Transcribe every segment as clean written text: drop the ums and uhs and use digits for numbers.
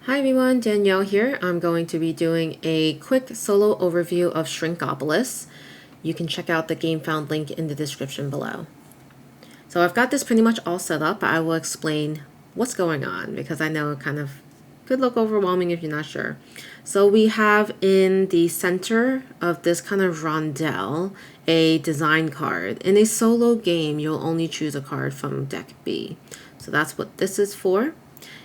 Hi everyone, Danielle here. I'm going to be doing a quick solo overview of Shrinkopolis. You can check out the Gamefound link in the description below. So I've got this pretty much all set up, but I will explain what's going on because I know it kind of could look overwhelming if you're not sure. So we have in the center of this kind of rondelle a design card. In a solo game, you'll only choose a card from deck B. So that's what this is for.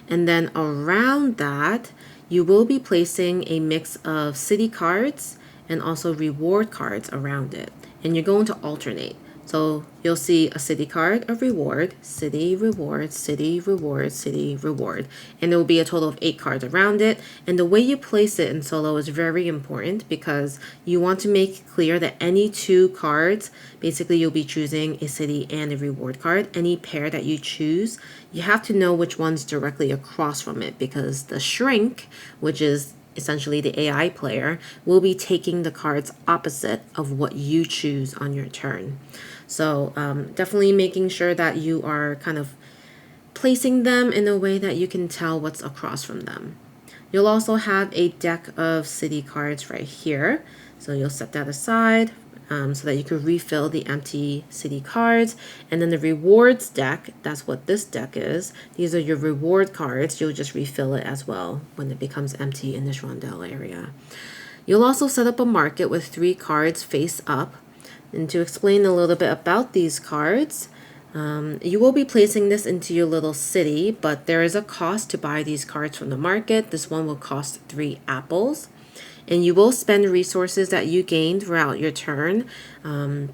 And then around that, you will be placing a mix of city cards and also reward cards around it. And you're going to alternate. So you'll see a city card, a reward, city, reward, city, reward, city, reward. And there will be a total of 8 cards around it. And the way you place it in solo is very important because you want to make clear that any 2 cards, basically you'll be choosing a city and a reward card. Any pair that you choose, you have to know which one's directly across from it because the shrink, which is essentially the AI player, will be taking the cards opposite of what you choose on your turn. So definitely making sure that you are kind of placing them in a way that you can tell what's across from them. You'll also have a deck of city cards right here. So you'll set that aside so that you can refill the empty city cards. And then the rewards deck, that's what this deck is. These are your reward cards. You'll just refill it as well when it becomes empty in this rondelle area. You'll also set up a market with 3 cards face up. And to explain a little bit about these cards, you will be placing this into your little city, but there is a cost to buy these cards from the market. This one will cost 3 apples. And you will spend resources that you gained throughout your turn. And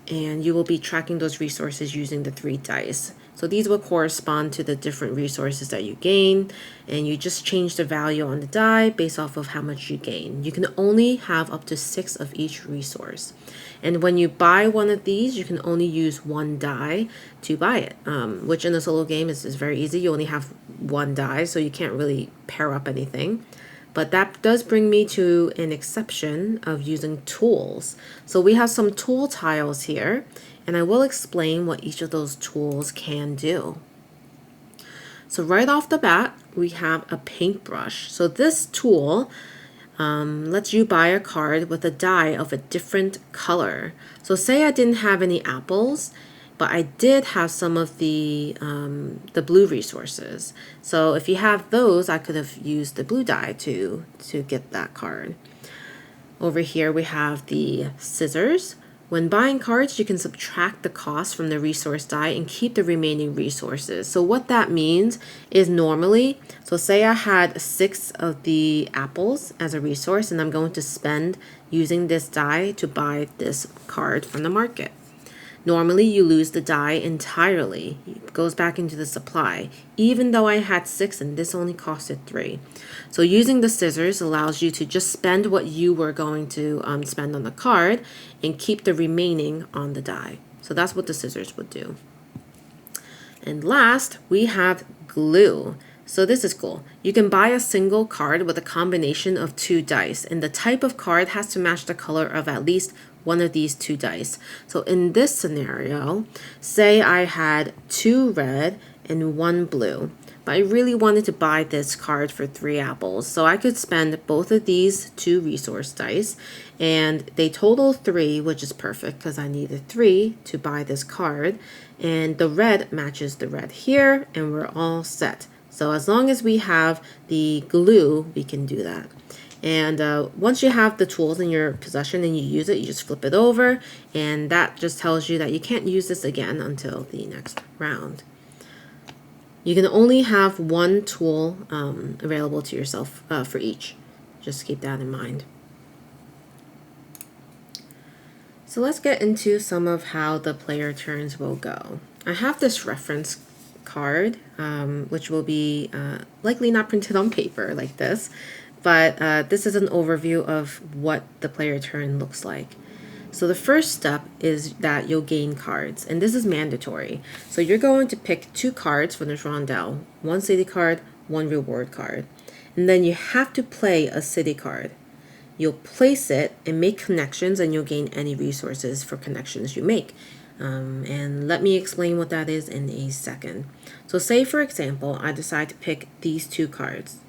you will be tracking those resources using the 3 dice. So these will correspond to the different resources that you gain, and you just change the value on the die based off of how much you gain. You can only have up to 6 of each resource. And when you buy one of these, you can only use 1 die to buy it, which in a solo game is very easy. You only have 1 die, so you can't really pair up anything. But that does bring me to an exception of using tools. So we have some tool tiles here, and I will explain what each of those tools can do. So right off the bat, we have a paintbrush. So this tool lets you buy a card with a die of a different color. So say I didn't have any apples, but I did have some of the blue resources. So if you have those, I could have used the blue die to get that card. Over here we have the scissors. When buying cards, you can subtract the cost from the resource die and keep the remaining resources. So what that means is normally, so say I had 6 of the apples as a resource and I'm going to spend using this die to buy this card from the market. Normally, you lose the die entirely. It goes back into the supply, even though I had 6 and this only costed 3. So using the scissors allows you to just spend what you were going to spend on the card and keep the remaining on the die. So that's what the scissors would do. And last, we have glue. So this is cool. You can buy a single card with a combination of 2 dice, and the type of card has to match the color of at least one of these 2 dice. So in this scenario, say I had 2 red and 1 blue, but I really wanted to buy this card for 3 apples. So I could spend both of these 2 resource dice, and they total 3, which is perfect because I needed 3 to buy this card. And the red matches the red here, and we're all set. So as long as we have the glue, we can do that. And once you have the tools in your possession and you use it, you just flip it over, and that just tells you that you can't use this again until the next round. You can only have 1 tool available to yourself for each. Just keep that in mind. So let's get into some of how the player turns will go. I have this reference card, which will be likely not printed on paper like this, but this is an overview of what the player turn looks like. So the first step is that you'll gain cards, and this is mandatory. So you're going to pick 2 cards from this rondelle, 1 city card, 1 reward card. And then you have to play a city card. You'll place it and make connections, and you'll gain any resources for connections you make. And let me explain what that is in a second. So say, for example, I decide to pick these 2 cards.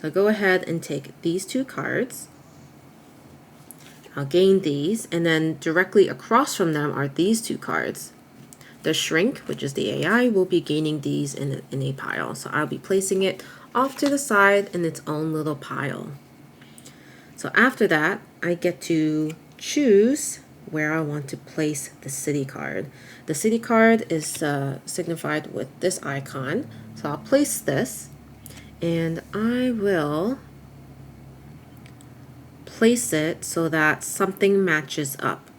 So I'll go ahead and take these 2 cards. I'll gain these, and then directly across from them are these 2 cards. The Shrink, which is the AI, will be gaining these in a pile. So I'll be placing it off to the side in its own little pile. So after that, I get to choose where I want to place the city card. The city card is signified with this icon. So I'll place this, and I will place it so that something matches up.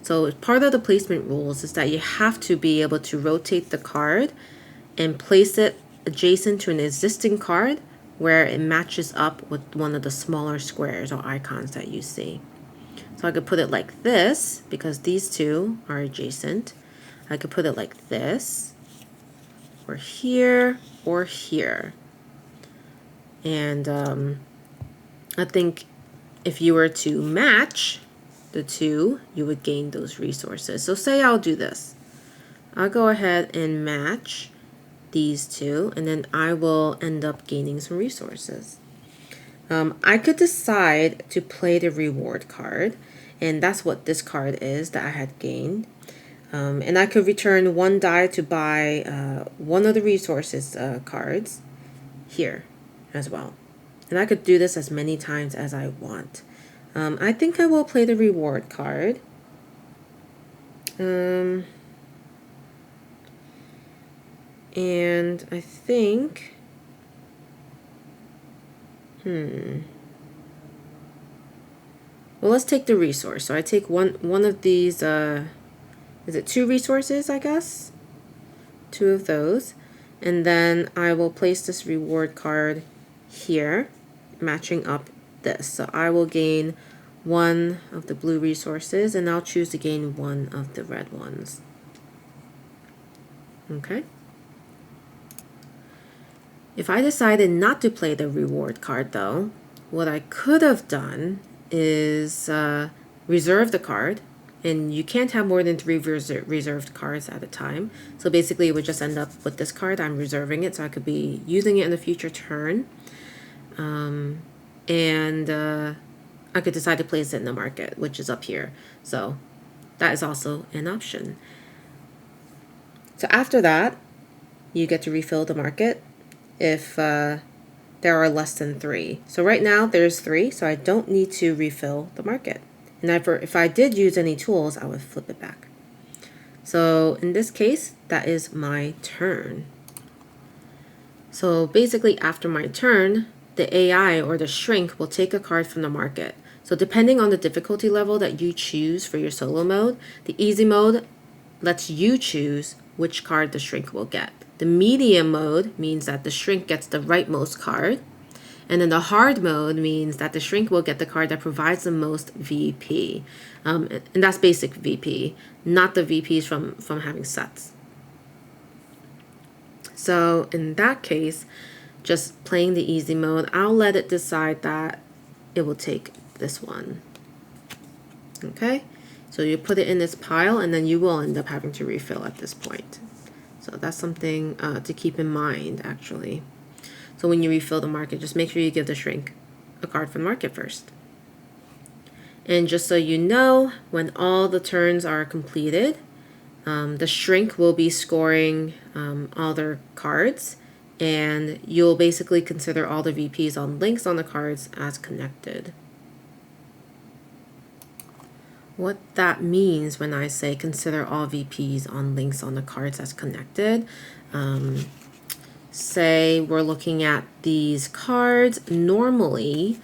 So part of the placement rules is that you have to be able to rotate the card and place it adjacent to an existing card where it matches up with one of the smaller squares or icons that you see. So I could put it like this because these 2 are adjacent. I could put it like this, or here, or here. And I think if you were to match the 2, you would gain those resources. So say I'll do this. I'll go ahead and match these 2, and then I will end up gaining some resources. I could decide to play the reward card, and that's what this card is that I had gained. And I could return 1 die to buy one of the resources cards here as well. And I could do this as many times as I want. I think I will play the reward card. And I think, well, let's take the resource. So I take one of these, is it 2 resources, I guess? 2 of those. And then I will place this reward card here, matching up this. So I will gain 1 of the blue resources, and I'll choose to gain 1 of the red ones. Okay. If I decided not to play the reward card though, what I could have done is reserve the card, and you can't have more than 3 reserved cards at a time. So basically it would just end up with this card. I'm reserving it so I could be using it in a future turn. I could decide to place it in the market, which is up here. So that is also an option. So after that, you get to refill the market if there are less than 3. So right now there's 3, so I don't need to refill the market. And if I did use any tools, I would flip it back. So in this case, that is my turn. So basically after my turn, the AI or the Shrink will take a card from the market. So depending on the difficulty level that you choose for your solo mode, the easy mode lets you choose which card the Shrink will get. The medium mode means that the Shrink gets the rightmost card. And then the hard mode means that the Shrink will get the card that provides the most VP. And that's basic VP, not the VPs from having sets. So in that case, just playing the easy mode, I'll let it decide that it will take this one. Okay, so you put it in this pile, and then you will end up having to refill at this point. So that's something to keep in mind, actually. So when you refill the market, just make sure you give the Shrink a card from the market first. And just so you know, when all the turns are completed, the Shrink will be scoring all their cards, and you'll basically consider all the VPs on links on the cards as connected. What that means when I say consider all VPs on links on the cards as connected, say we're looking at these cards, normally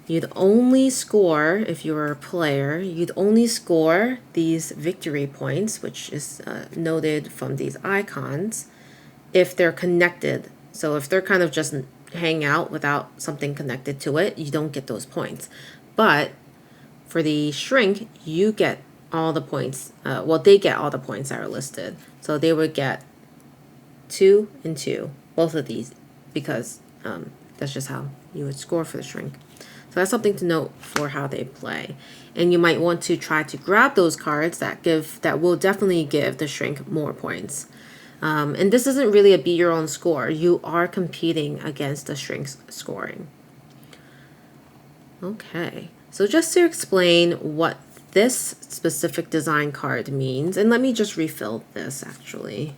you'd only score, if you were a player, you'd only score these victory points, which is noted from these icons, if they're connected. So if they're kind of just hang out without something connected to it, you don't get those points. But for the Shrink, you get all the points. Well, they get all the points that are listed. So they would get 2 and 2, both of these, because that's just how you would score for the Shrink. So that's something to note for how they play. And you might want to try to grab those cards that will definitely give the Shrink more points. And this isn't really a beat your own score. You are competing against the Shrink's scoring. Okay, so just to explain what this specific design card means, and let me just refill this actually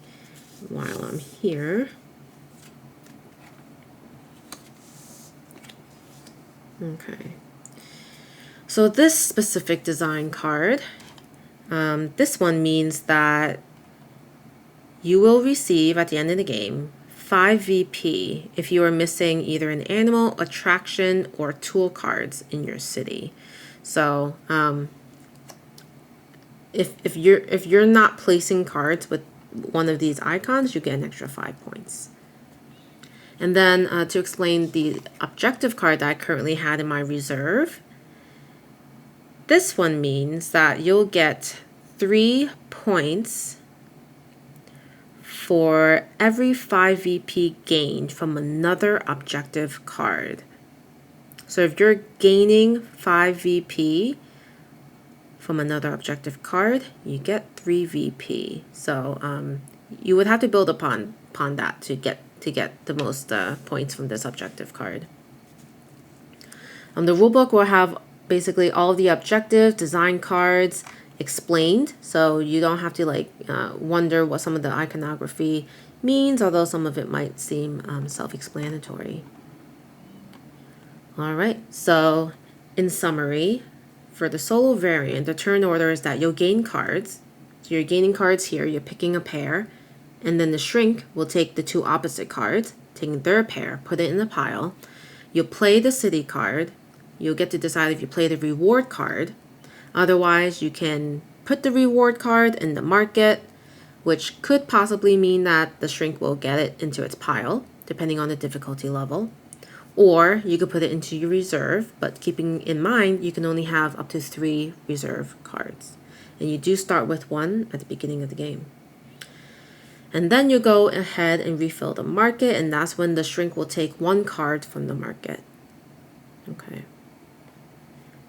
while I'm here. Okay, so this specific design card, this one means that you will receive at the end of the game 5 VP if you are missing either an animal, attraction, or tool cards in your city. So if you're not placing cards with one of these icons, you get an extra 5 points. And then to explain the objective card that I currently had in my reserve, this one means that you'll get 3 points for every 5 VP gained from another objective card. So if you're gaining 5 VP from another objective card, you get 3 VP. So you would have to build upon that to get the most points from this objective card. The rulebook will have basically all the objective design cards explained, so you don't have to like wonder what some of the iconography means, although some of it might seem self-explanatory. All right, so in summary, for the solo variant, the turn order is that you'll gain cards. So you're gaining cards here, you're picking a pair, and then the shrink will take the 2 opposite cards, taking their pair, put it in a pile. You'll play the city card. You'll get to decide if you play the reward card. Otherwise, you can put the reward card in the market, which could possibly mean that the shrink will get it into its pile, depending on the difficulty level. Or you could put it into your reserve, but keeping in mind, you can only have up to 3 reserve cards. And you do start with 1 at the beginning of the game. And then you go ahead and refill the market, and that's when the shrink will take 1 card from the market. Okay.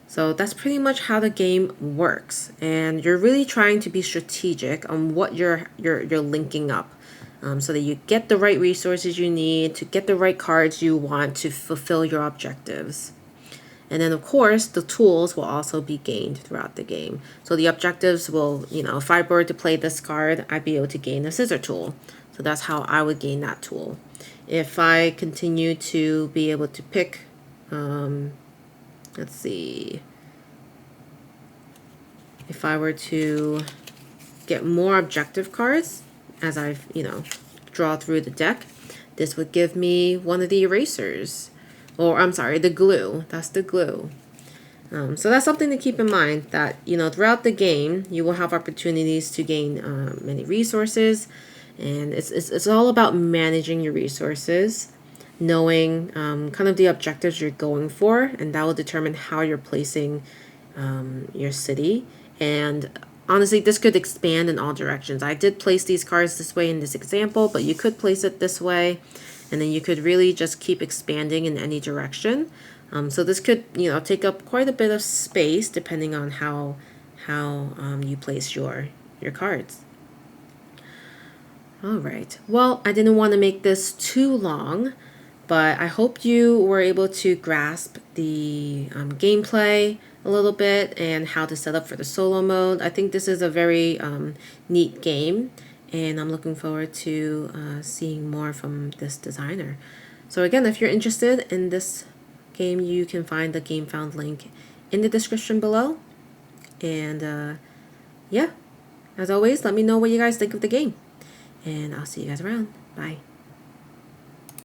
So that's pretty much how the game works, and you're really trying to be strategic on what you're linking up, so that you get the right resources you need to get the right cards you want to fulfill your objectives. And then of course the tools will also be gained throughout the game. So the objectives will, if I were to play this card, I'd be able to gain a scissor tool. So that's how I would gain that tool. If I continue to be able to pick let's see, if I were to get more objective cards as I draw through the deck, this would give me one of the erasers, or I'm sorry, the glue. That's the glue. So that's something to keep in mind, that throughout the game you will have opportunities to gain many resources, and it's all about managing your resources, knowing kind of the objectives you're going for, and that will determine how you're placing your city. And honestly, this could expand in all directions. I did place these cards this way in this example, but you could place it this way, and then you could really just keep expanding in any direction. So this could take up quite a bit of space depending on how you place your cards. All right, well, I didn't want to make this too long, but I hope you were able to grasp the gameplay a little bit and how to set up for the solo mode. I think this is a very neat game, and I'm looking forward to seeing more from this designer. So again, if you're interested in this game, you can find the Gamefound link in the description below. And yeah, as always, let me know what you guys think of the game, and I'll see you guys around. Bye.